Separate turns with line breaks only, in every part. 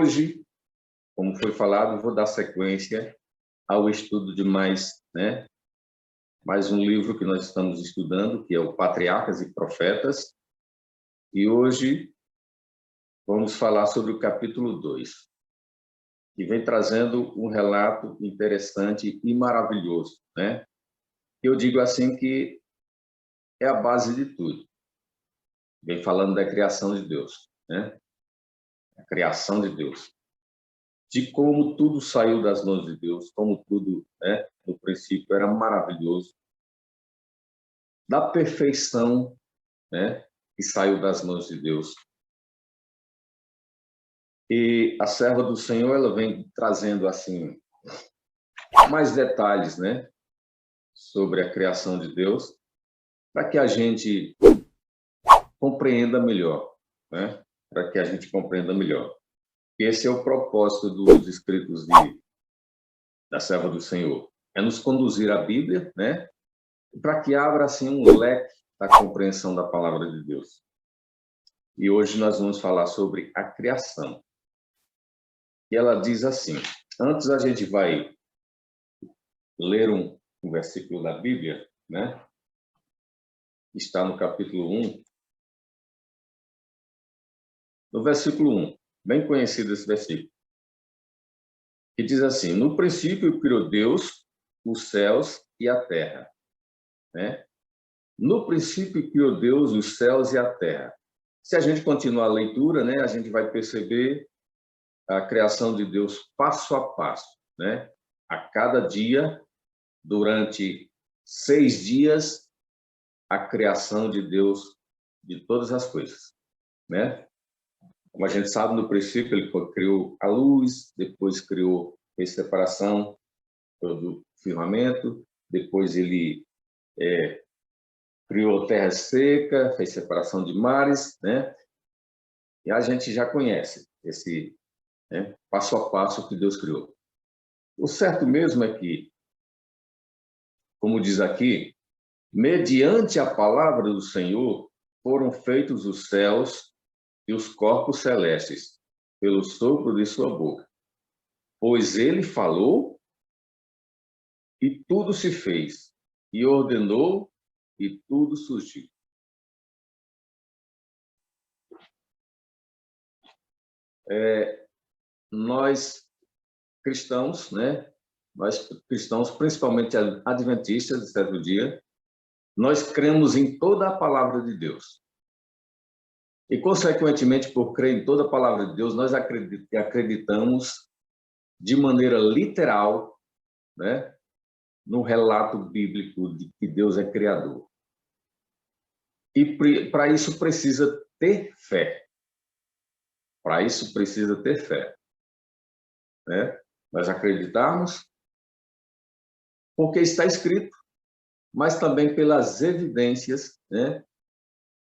Hoje, como foi falado, vou dar sequência ao estudo de mais um livro que nós estamos estudando, que é o Patriarcas e Profetas. E hoje vamos falar sobre o capítulo 2, que vem trazendo um relato interessante e maravilhoso, né? Eu digo assim que é a base de tudo. Vem falando da criação de Deus, né? A criação de Deus. De como tudo saiu das mãos de Deus, como tudo, no princípio era maravilhoso, da perfeição, que saiu das mãos de Deus. E a serva do Senhor, ela vem trazendo assim mais detalhes, sobre a criação de Deus, para que a gente compreenda melhor, Para que a gente compreenda melhor. Esse é o propósito dos escritos da serva do Senhor, é nos conduzir à Bíblia, para que abra assim um leque da compreensão da palavra de Deus. E hoje nós vamos falar sobre a criação. E ela diz assim, antes a gente vai ler um versículo da Bíblia, está no capítulo 1, no versículo 1, bem conhecido esse versículo, que diz assim, no princípio criou Deus os céus e a terra, No princípio criou Deus os céus e a terra. Se a gente continuar a leitura, a gente vai perceber a criação de Deus passo a passo, A cada dia, durante 6 dias, a criação de Deus de todas as coisas, Como a gente sabe, no princípio ele criou a luz, depois fez separação do firmamento, depois ele criou terra seca, fez separação de mares, E a gente já conhece esse passo a passo que Deus criou. O certo mesmo é que, como diz aqui, mediante a palavra do Senhor foram feitos os céus e os corpos celestes, pelo sopro de sua boca. Pois ele falou e tudo se fez, e ordenou e tudo surgiu. Nós cristãos, Nós cristãos, principalmente adventistas do sétimo dia, nós cremos em toda a palavra de Deus. E, consequentemente, por crer em toda a palavra de Deus, nós acreditamos de maneira literal, no relato bíblico de que Deus é criador. E para isso precisa ter fé. Para isso precisa ter fé. Nós acreditamos porque está escrito, mas também pelas evidências,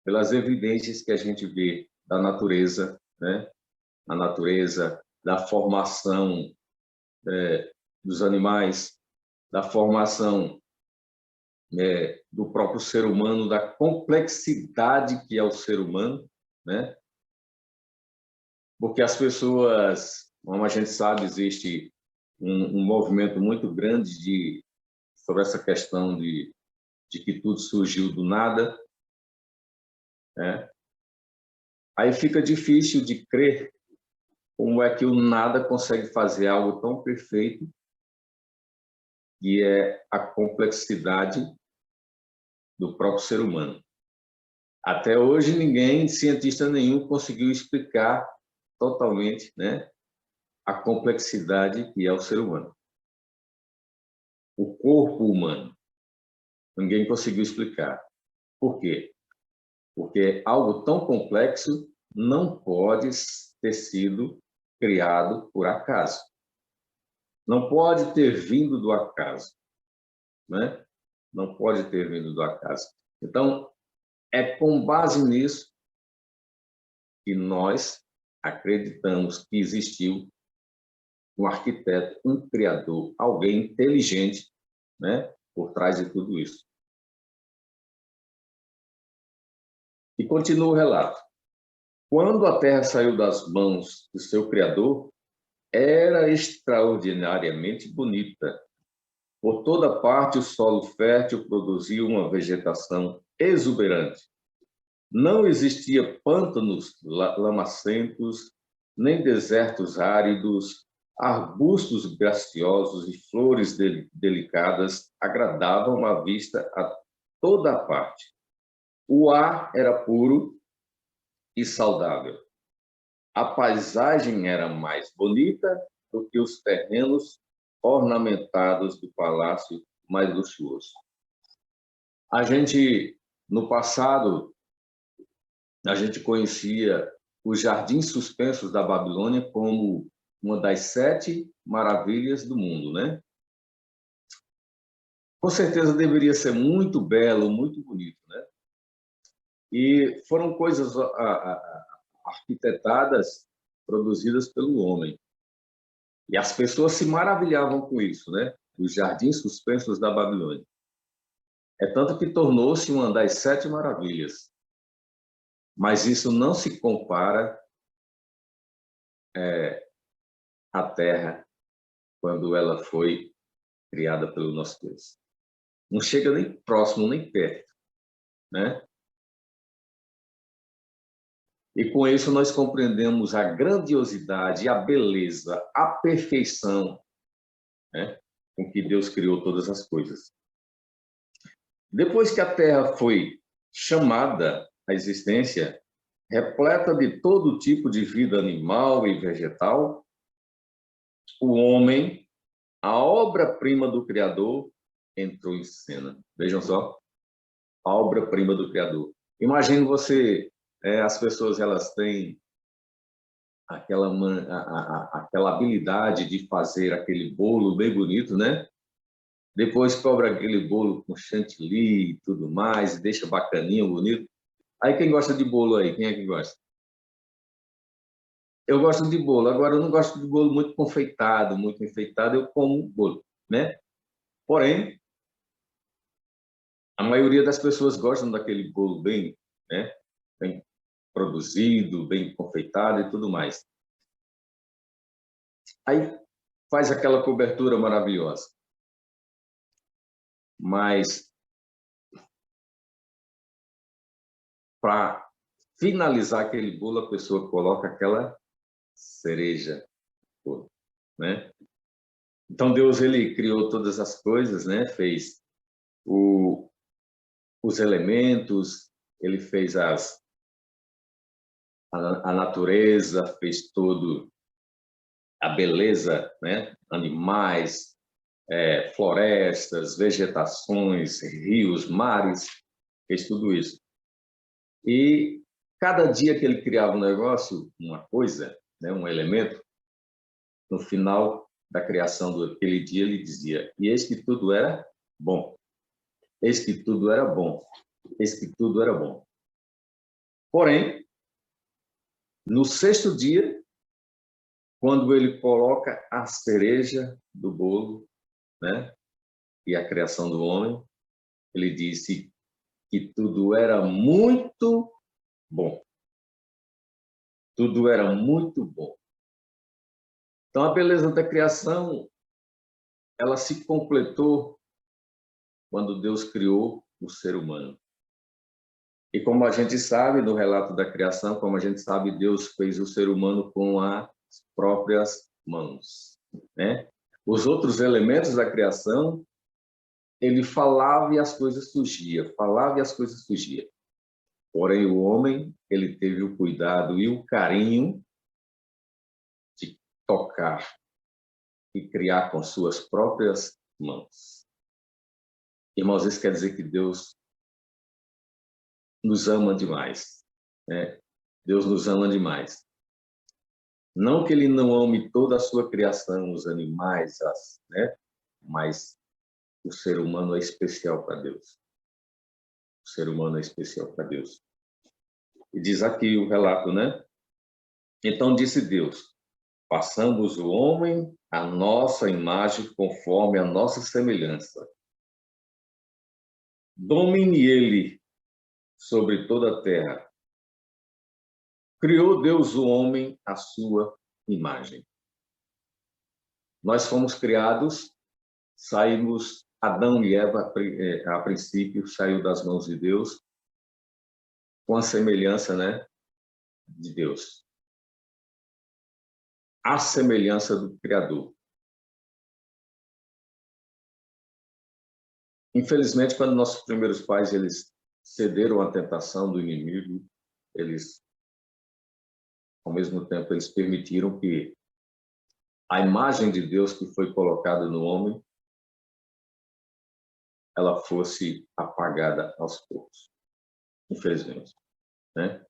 Pelas evidências que a gente vê da natureza, A natureza, da formação dos animais, da formação do próprio ser humano, da complexidade que é o ser humano, Porque as pessoas, como a gente sabe, existe um movimento muito grande sobre essa questão de que tudo surgiu do nada, Aí fica difícil de crer como é que o nada consegue fazer algo tão perfeito, que é a complexidade do próprio ser humano. Até hoje, cientista nenhum, conseguiu explicar totalmente, a complexidade que é o ser humano. O corpo humano. Ninguém conseguiu explicar. Por quê? Porque algo tão complexo não pode ter sido criado por acaso. Não pode ter vindo do acaso, Não pode ter vindo do acaso. Então, é com base nisso que nós acreditamos que existiu um arquiteto, um criador, alguém inteligente, por trás de tudo isso. E continua o relato. Quando a terra saiu das mãos do seu Criador, era extraordinariamente bonita. Por toda parte, o solo fértil produzia uma vegetação exuberante. Não existia pântanos lamacentos, nem desertos áridos, arbustos graciosos e flores delicadas agradavam a vista a toda a parte. O ar era puro e saudável. A paisagem era mais bonita do que os terrenos ornamentados do palácio mais luxuoso. A gente, no passado, a gente conhecia os jardins suspensos da Babilônia como uma das 7 maravilhas do mundo, né? Com certeza deveria ser muito belo, muito bonito, né? E foram coisas arquitetadas, produzidas pelo homem. E as pessoas se maravilhavam com isso, né? Os jardins suspensos da Babilônia. É tanto que tornou-se uma das 7 maravilhas. Mas isso não se compara à Terra quando ela foi criada pelo nosso Deus. Não chega nem próximo, nem perto, né? E com isso nós compreendemos a grandiosidade, a beleza, a perfeição, né, com que Deus criou todas as coisas. Depois que a Terra foi chamada à existência, repleta de todo tipo de vida animal e vegetal, o homem, a obra-prima do Criador, entrou em cena. Vejam só, a obra-prima do Criador. Imagine você, as pessoas elas têm aquela habilidade de fazer aquele bolo bem bonito, né? Depois cobra aquele bolo com chantilly e tudo mais, deixa bacaninho, bonito. Aí quem gosta de bolo aí? Quem é que gosta? Eu gosto de bolo, agora eu não gosto de bolo muito confeitado, muito enfeitado, eu como bolo, né? Porém, a maioria das pessoas gostam daquele bolo bem, né? Bem produzido, bem confeitado e tudo mais. Aí faz aquela cobertura maravilhosa. Mas para finalizar aquele bolo, a pessoa coloca aquela cereja, né? Então Deus ele criou todas as coisas, né? Fez os elementos, ele fez a natureza, fez todo a beleza, né? Animais, florestas, vegetações, rios, mares, fez tudo isso. E cada dia que ele criava um negócio, uma coisa, né? Um elemento, no final da criação daquele dia ele dizia: e eis que tudo era bom, eis que tudo era bom, eis que tudo era bom. Porém, no 6º dia, quando ele coloca a cereja do bolo, né, e a criação do homem, ele disse que tudo era muito bom. Tudo era muito bom. Então, a beleza da criação, ela se completou quando Deus criou o ser humano. E como a gente sabe, no relato da criação, como a gente sabe, Deus fez o ser humano com as próprias mãos, né? Os outros elementos da criação, ele falava e as coisas surgiam, falava e as coisas surgiam. Porém, o homem, ele teve o cuidado e o carinho de tocar e criar com suas próprias mãos. Irmãos, isso quer dizer que Deus nos ama demais, né? Deus nos ama demais. Não que ele não ame toda a sua criação, os animais, né? Mas o ser humano é especial para Deus. O ser humano é especial para Deus. E diz aqui o relato, né? Então disse Deus: façamos o homem à nossa imagem, conforme a nossa semelhança. Domine ele sobre toda a terra, Criou Deus o homem à sua imagem. Nós fomos criados, saímos, Adão e Eva, a princípio, saiu das mãos de Deus, com a semelhança, né, de Deus. A semelhança do Criador. Infelizmente, quando nossos primeiros pais eles cederam à tentação do inimigo, eles, ao mesmo tempo, eles permitiram que a imagem de Deus que foi colocada no homem, ela fosse apagada aos poucos, infelizmente, né?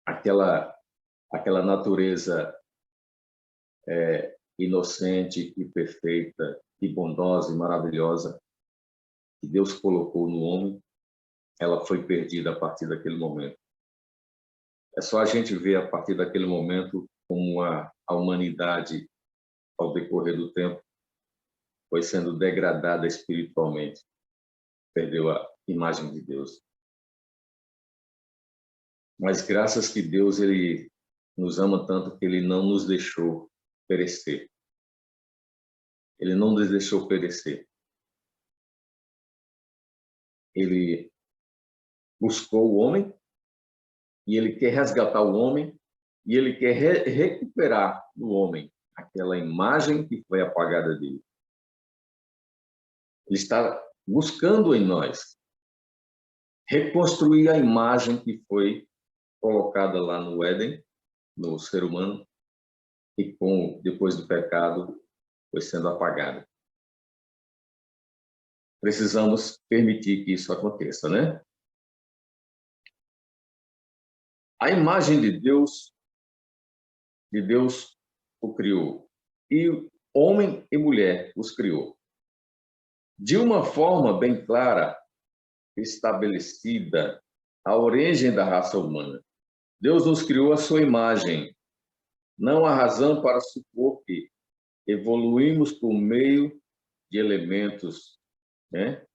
Aquela natureza inocente e perfeita e bondosa e maravilhosa que Deus colocou no homem, ela foi perdida a partir daquele momento. É só a gente ver a partir daquele momento como a humanidade, ao decorrer do tempo, foi sendo degradada espiritualmente, perdeu a imagem de Deus. Mas graças que Deus ele nos ama tanto que ele não nos deixou perecer. Ele não nos deixou perecer. Ele buscou o homem e ele quer resgatar o homem e ele quer recuperar do homem aquela imagem que foi apagada dele. Ele está buscando em nós reconstruir a imagem que foi colocada lá no Éden, no ser humano, e depois do pecado foi sendo apagada. Precisamos permitir que isso aconteça, né? A imagem de Deus o criou, e homem e mulher os criou. De uma forma bem clara, estabelecida, a origem da raça humana. Deus nos criou à sua imagem. Não há razão para supor que evoluímos por meio de elementos, né?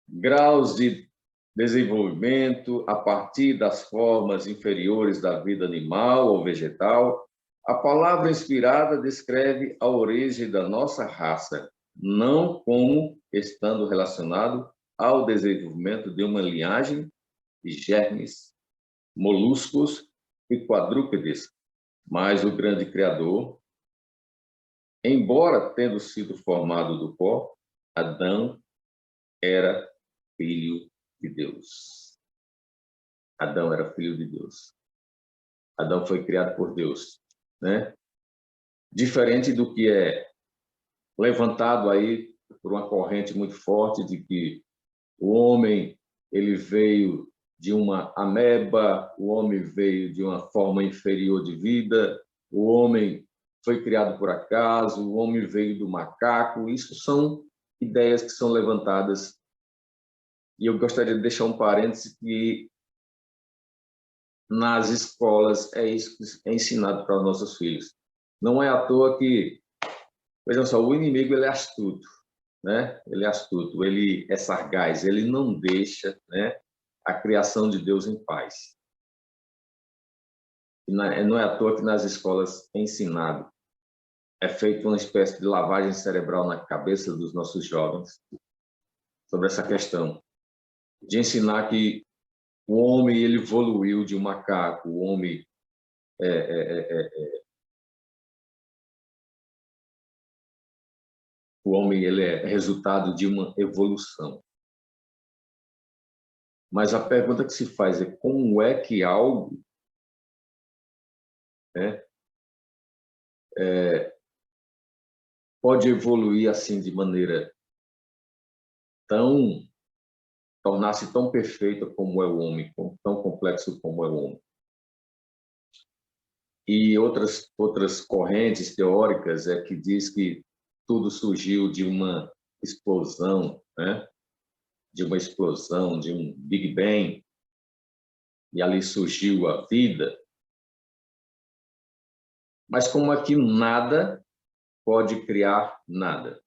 Graus de desenvolvimento a partir das formas inferiores da vida animal ou vegetal. A palavra inspirada descreve a origem da nossa raça, não como estando relacionado ao desenvolvimento de uma linhagem de germes, moluscos e quadrúpedes, mas o grande Criador, embora tendo sido formado do pó, Adão era filho de Deus. Adão era filho de Deus. Adão foi criado por Deus, né? Diferente do que é levantado aí por uma corrente muito forte de que o homem ele veio de uma ameba, o homem veio de uma forma inferior de vida, o homem foi criado por acaso, o homem veio do macaco. Isso são ideias que são levantadas. E eu gostaria de deixar um parêntese que nas escolas é isso que é ensinado para os nossos filhos. Não é à toa que, vejam só, o inimigo ele é astuto, né? Ele é astuto, ele é sagaz, ele não deixa, né, a criação de Deus em paz. E não é à toa que nas escolas é ensinado, é feita uma espécie de lavagem cerebral na cabeça dos nossos jovens sobre essa questão de ensinar que o homem ele evoluiu de um macaco, o homem ele é resultado de uma evolução. Mas a pergunta que se faz é como é que algo, né, pode evoluir assim de maneira tornar-se tão perfeita como é o homem, tão complexo como é o homem. E outras correntes teóricas é que diz que tudo surgiu de uma explosão, né? De uma explosão, de um Big Bang, e ali surgiu a vida. Mas como é que nada pode criar nada?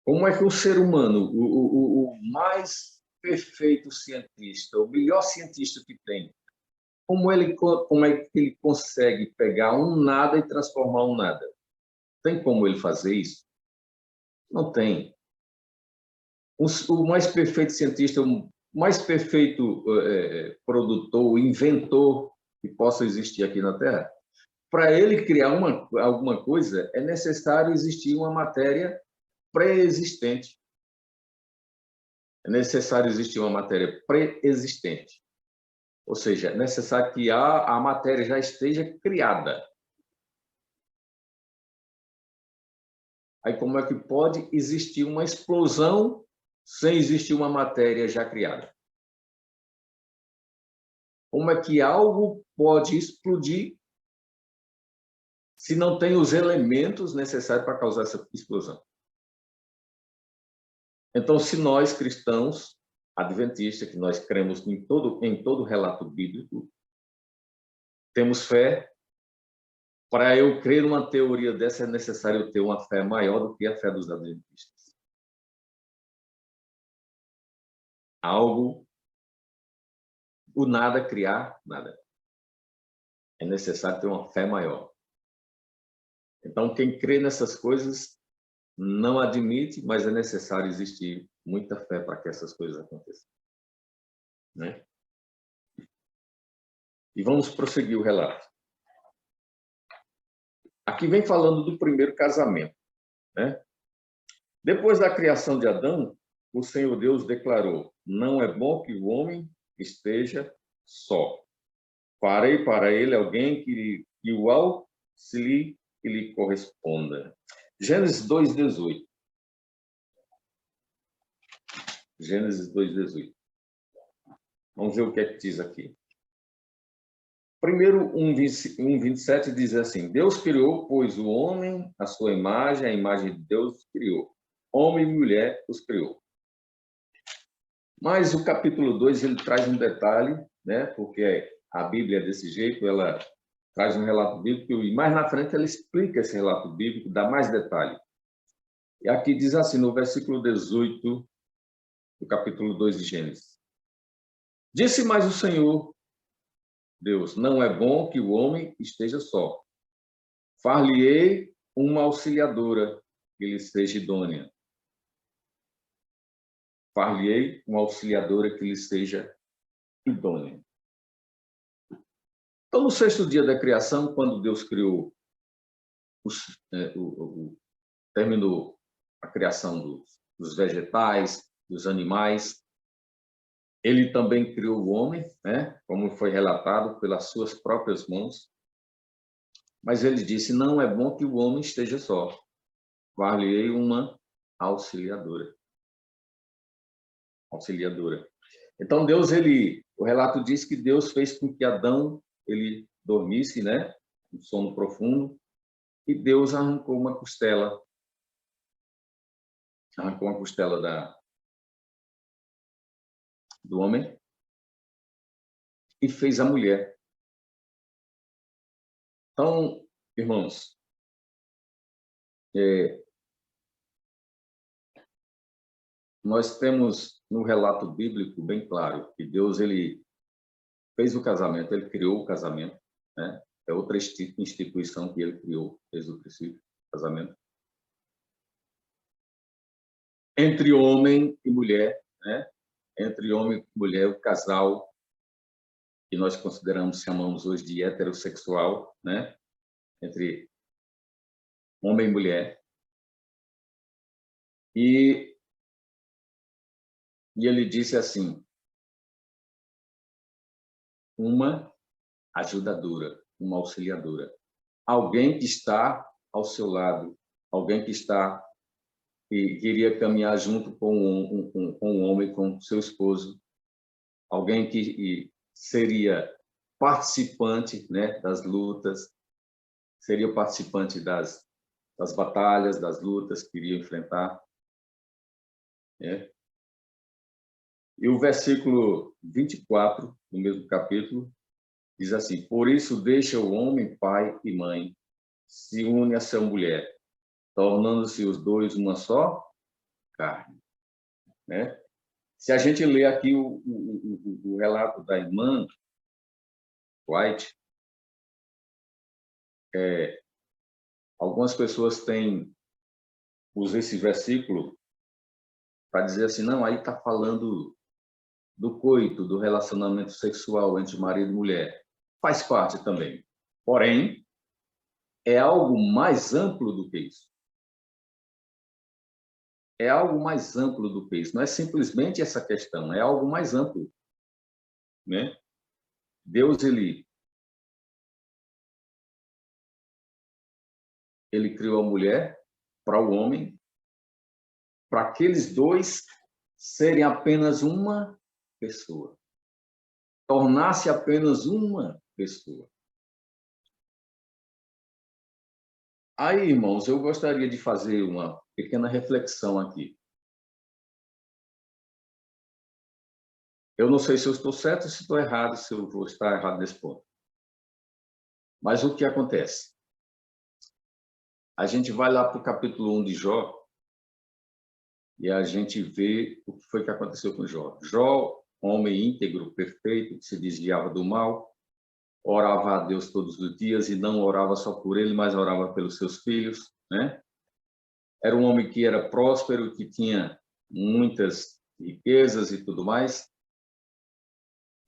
Como é que o ser humano, o mais perfeito cientista, o melhor cientista que tem, como é que ele consegue pegar um nada e transformar um nada? Tem como ele fazer isso? Não tem. O mais perfeito cientista, o mais perfeito produtor, inventor que possa existir aqui na Terra, para ele criar alguma coisa, é necessário existir uma matéria pré-existente. É necessário existir uma matéria pré-existente. Ou seja, é necessário que a matéria já esteja criada. Aí como é que pode existir uma explosão sem existir uma matéria já criada? Como é que algo pode explodir se não tem os elementos necessários para causar essa explosão? Então, se nós cristãos adventistas, que nós cremos em todo relato bíblico, temos fé, para eu crer numa teoria dessa é necessário eu ter uma fé maior do que a fé dos adventistas. Algo, o nada criar nada. É necessário ter uma fé maior. Então, quem crê nessas coisas não admite, mas é necessário existir muita fé para que essas coisas aconteçam. Né? E vamos prosseguir o relato. Aqui vem falando do primeiro casamento. Né? Depois da criação de Adão, o Senhor Deus declarou: não é bom que o homem esteja só. Farei para ele alguém que o auxilie e lhe corresponda. Gênesis 2:18. Gênesis 2:18. Vamos ver o que é que diz aqui. Primeiro, 1:27 diz assim: Deus criou, pois, o homem, a sua imagem, a imagem de Deus criou. Homem e mulher os criou. Mas o capítulo 2, ele traz um detalhe, né? Porque a Bíblia é desse jeito, ela traz um relato bíblico, e mais na frente ela explica esse relato bíblico, dá mais detalhe. E aqui diz assim, no versículo 18 do capítulo 2 de Gênesis: Disse mais o Senhor Deus: não é bom que o homem esteja só. Far-lhe-ei uma auxiliadora que lhe seja idônea. Far-lhe-ei uma auxiliadora que lhe seja idônea. Então, no sexto dia da criação, quando Deus criou, terminou a criação dos vegetais, dos animais, ele também criou o homem, né? Como foi relatado pelas suas próprias mãos. Mas ele disse: não é bom que o homem esteja só. Far-lhe-ei uma auxiliadora. Auxiliadora. Então Deus, o relato diz que Deus fez com que Adão ele dormisse, né? Um sono profundo, e Deus arrancou uma costela do homem e fez a mulher. Então, irmãos, nós temos no relato bíblico bem claro que Deus ele fez o casamento, ele criou o casamento, né? É outra instituição que ele criou desde o princípio, casamento. Entre homem e mulher, né? Entre homem e mulher, o casal que nós consideramos, chamamos hoje de heterossexual, né? Entre homem e mulher. E ele disse assim: uma ajudadora, uma auxiliadora. Alguém que está ao seu lado, alguém que iria caminhar junto com um homem, com seu esposo, alguém que seria participante, né, das lutas, seria participante das batalhas, das lutas que iria enfrentar. Né? E o versículo 24, do mesmo capítulo, diz assim: por isso deixa o homem pai e mãe, se une a sua mulher, tornando-se os dois uma só carne. Né? Se a gente ler aqui o relato da irmã, White, algumas pessoas usam esse versículo para dizer assim, não, aí está falando do coito, do relacionamento sexual entre marido e mulher. Faz parte também. Porém, é algo mais amplo do que isso. É algo mais amplo do que isso. Não é simplesmente essa questão, é algo mais amplo, né? Deus, ele criou a mulher para o homem, para aqueles dois serem apenas uma pessoa. Tornar-se apenas uma pessoa. Aí, irmãos, eu gostaria de fazer uma pequena reflexão aqui. Eu não sei se eu estou certo, se estou errado, se eu vou estar errado nesse ponto. Mas o que acontece? A gente vai lá para o capítulo 1 de Jó e a gente vê o que foi que aconteceu com Jó. Jó, homem íntegro, perfeito, que se desviava do mal, orava a Deus todos os dias e não orava só por ele, mas orava pelos seus filhos, né? Era um homem que era próspero, que tinha muitas riquezas e tudo mais.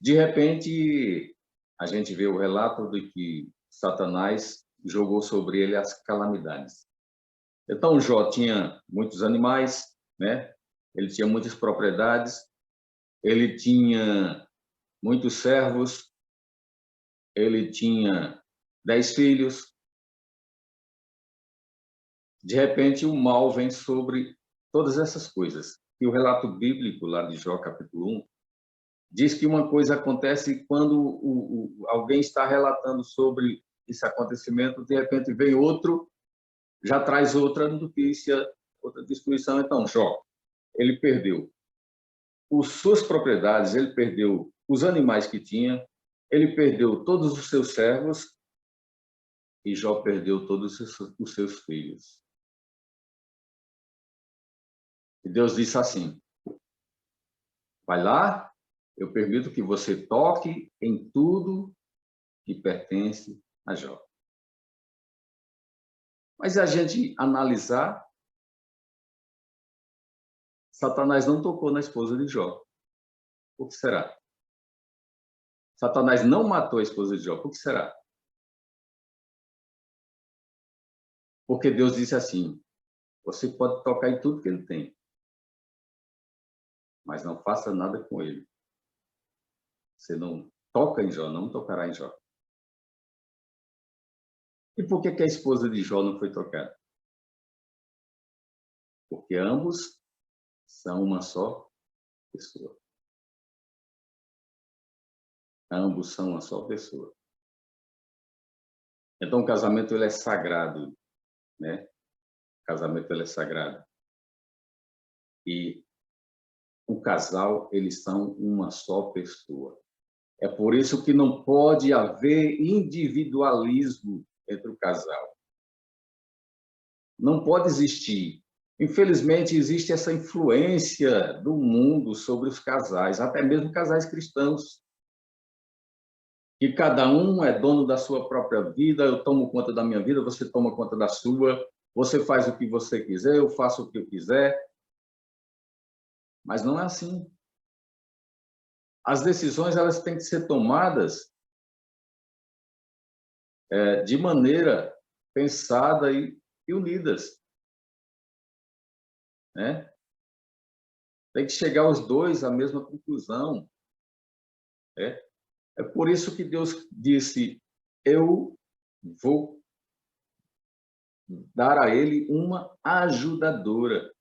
De repente, a gente vê o relato de que Satanás jogou sobre ele as calamidades. Então, Jó tinha muitos animais, né? Ele tinha muitas propriedades, ele tinha muitos servos, ele tinha 10 filhos. De repente, o mal vem sobre todas essas coisas. E o relato bíblico lá de Jó, capítulo 1, diz que uma coisa acontece quando alguém está relatando sobre esse acontecimento, de repente vem outro, já traz outra notícia, outra destruição. Então, Jó, ele perdeu suas propriedades, ele perdeu os animais que tinha, ele perdeu todos os seus servos e Jó perdeu todos os seus filhos. E Deus disse assim, vai lá, eu permito que você toque em tudo que pertence a Jó. Mas a gente analisar, Satanás não tocou na esposa de Jó. Por que será? Satanás não matou a esposa de Jó. Por que será? Porque Deus disse assim, você pode tocar em tudo que ele tem, mas não faça nada com ele. Você não toca em Jó, não tocará em Jó. E por que a esposa de Jó não foi tocada? Porque ambos são uma só pessoa. Ambos são uma só pessoa. Então o casamento ele é sagrado, né? O casamento ele é sagrado. E o casal, eles são uma só pessoa. É por isso que não pode haver individualismo entre o casal. Não pode existir. Infelizmente, existe essa influência do mundo sobre os casais, até mesmo casais cristãos. Que cada um é dono da sua própria vida, eu tomo conta da minha vida, você toma conta da sua, você faz o que você quiser, eu faço o que eu quiser. Mas não é assim. As decisões elas têm que ser tomadas de maneira pensada e unidas, né? Tem que chegar os dois à mesma conclusão. Né? É por isso que Deus disse, eu vou dar a ele uma ajudadora.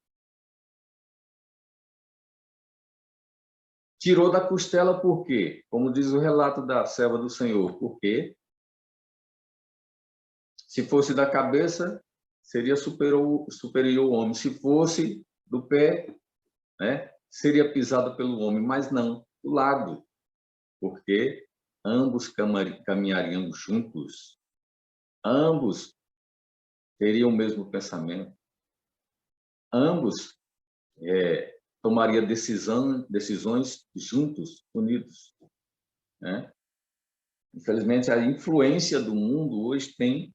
Tirou da costela por quê? Como diz o relato da serva do Senhor, porque se fosse da cabeça, seria superior ao homem. Se fosse do pé, né, seria pisado pelo homem, mas não, do lado, porque ambos caminhariam juntos, ambos teriam o mesmo pensamento, ambos tomariam decisões juntos, unidos, né? Infelizmente, a influência do mundo hoje tem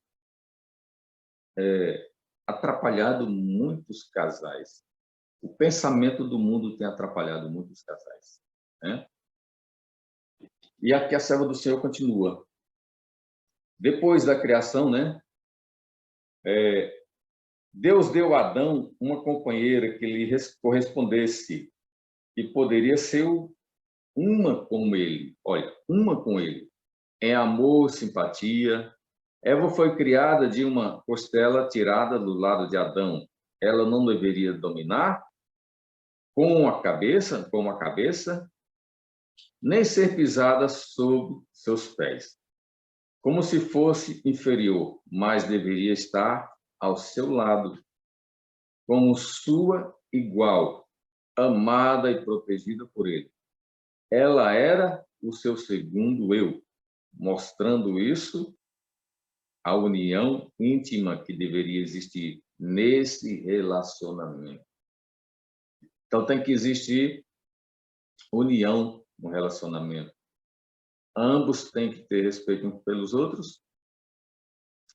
atrapalhado muitos casais. O pensamento do mundo tem atrapalhado muitos casais, né? E aqui a serva do Senhor continua. Depois da criação, né? Deus deu a Adão uma companheira que lhe correspondesse, que poderia ser uma com ele. Olha, uma com ele. Em amor, simpatia. Eva foi criada de uma costela tirada do lado de Adão. Ela não deveria dominar com a cabeça, nem ser pisada sob seus pés, como se fosse inferior, mas deveria estar ao seu lado, como sua igual, amada e protegida por ele. Ela era o seu segundo eu, mostrando isso a união íntima que deveria existir nesse relacionamento. Então tem que existir união no relacionamento. Ambos têm que ter respeito uns pelos outros.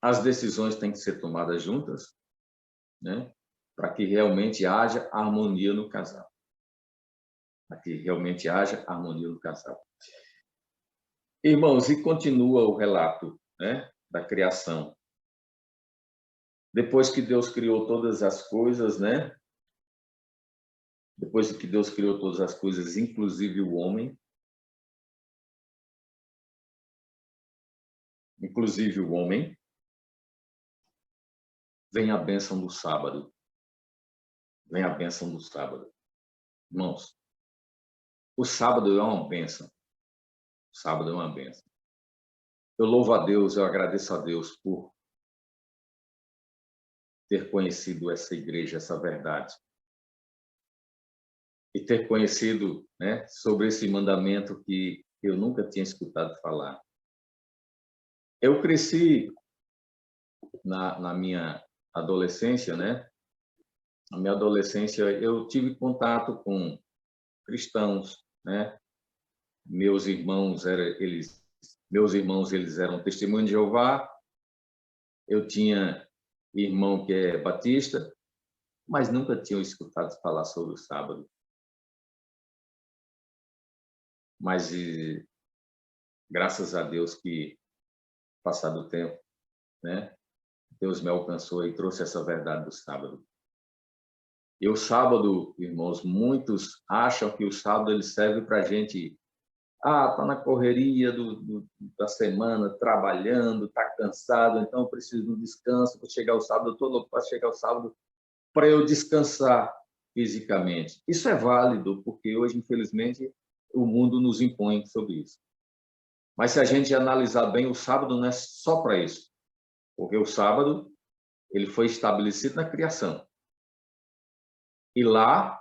As decisões têm que ser tomadas juntas, né? Para que realmente haja harmonia no casal. Para que realmente haja harmonia no casal. Irmãos, e continua o relato, né, da criação. Depois que Deus criou todas as coisas, né? Depois que Deus criou todas as coisas, inclusive o homem, vem a bênção do sábado. Vem a bênção do sábado. Irmãos, o sábado é uma bênção. O sábado é uma bênção. Eu louvo a Deus, eu agradeço a Deus por ter conhecido essa igreja, essa verdade. E ter conhecido, né, sobre esse mandamento que eu nunca tinha escutado falar. Eu cresci na minha adolescência, né? Na minha adolescência, eu tive contato com cristãos, né? Meus irmãos, eles eram testemunhos de Jeová. Eu tinha irmão que é batista, mas nunca tinham escutado falar sobre o sábado. Mas graças a Deus que, passado o tempo, né, Deus me alcançou e trouxe essa verdade do sábado. E o sábado, irmãos, muitos acham que o sábado ele serve para a gente. Tá na correria da semana, trabalhando, tá cansado, então eu preciso de um descanso. Para chegar o sábado, eu estou louco para chegar o sábado para eu descansar fisicamente. Isso é válido, porque hoje, infelizmente, o mundo nos impõe sobre isso. Mas se a gente analisar bem, o sábado não é só para isso, porque o sábado ele foi estabelecido na criação. E lá,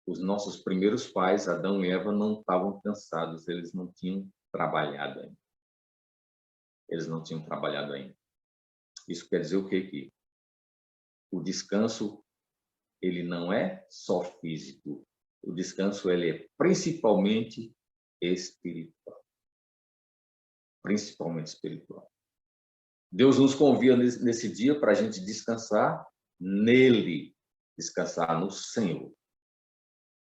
os nossos primeiros pais, Adão e Eva, não estavam cansados, eles não tinham trabalhado ainda. Eles não tinham trabalhado ainda. Isso quer dizer o quê? Que o descanso, ele não é só físico. O descanso, ele é principalmente espiritual. Principalmente espiritual. Deus nos convida nesse dia para a gente descansar nele, descansar no Senhor.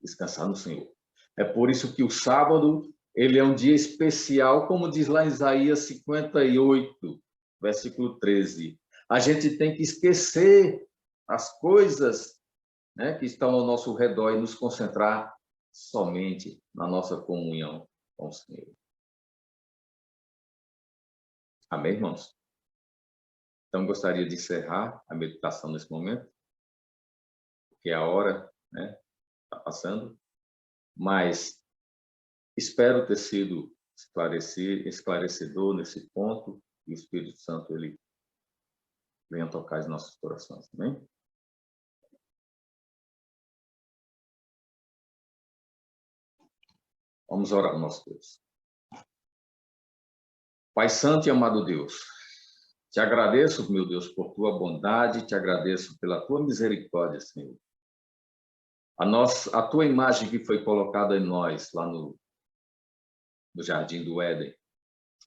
Descansar no Senhor. É por isso que o sábado, ele é um dia especial, como diz lá em Isaías 58, versículo 13. A gente tem que esquecer as coisas, né, que estão ao nosso redor e nos concentrar somente na nossa comunhão com o Senhor. Amém, irmãos? Então, gostaria de encerrar a meditação nesse momento, porque a hora, né, está passando, mas espero ter sido esclarecedor nesse ponto, e o Espírito Santo ele venha tocar os nossos corações, amém? Vamos orar ao nosso Deus. Pai Santo e amado Deus, te agradeço, meu Deus, por tua bondade, te agradeço pela tua misericórdia, Senhor. A tua imagem que foi colocada em nós, lá do jardim do Éden,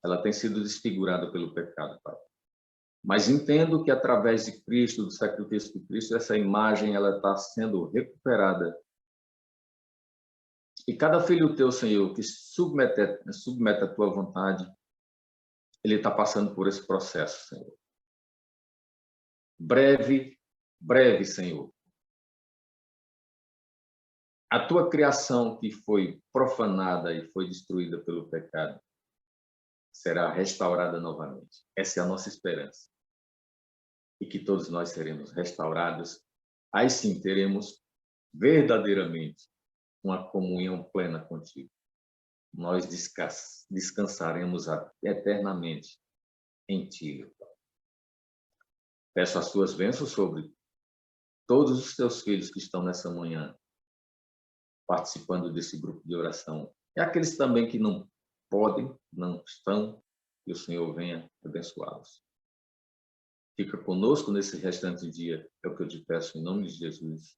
ela tem sido desfigurada pelo pecado, Pai. Mas entendo que através de Cristo, do sacrifício de Cristo, essa imagem ela está sendo recuperada. E cada filho teu, Senhor, que submete a tua vontade, ele está passando por esse processo, Senhor. Breve, breve, Senhor. A tua criação que foi profanada e foi destruída pelo pecado será restaurada novamente. Essa é a nossa esperança. E que todos nós seremos restaurados. Aí sim teremos verdadeiramente uma comunhão plena contigo. Nós descansaremos eternamente em ti. Peço as tuas bênçãos sobre todos os teus filhos que estão nessa manhã participando desse grupo de oração. E aqueles também que não podem, não estão, que o Senhor venha abençoá-los. Fica conosco nesse restante dia, é o que eu te peço em nome de Jesus.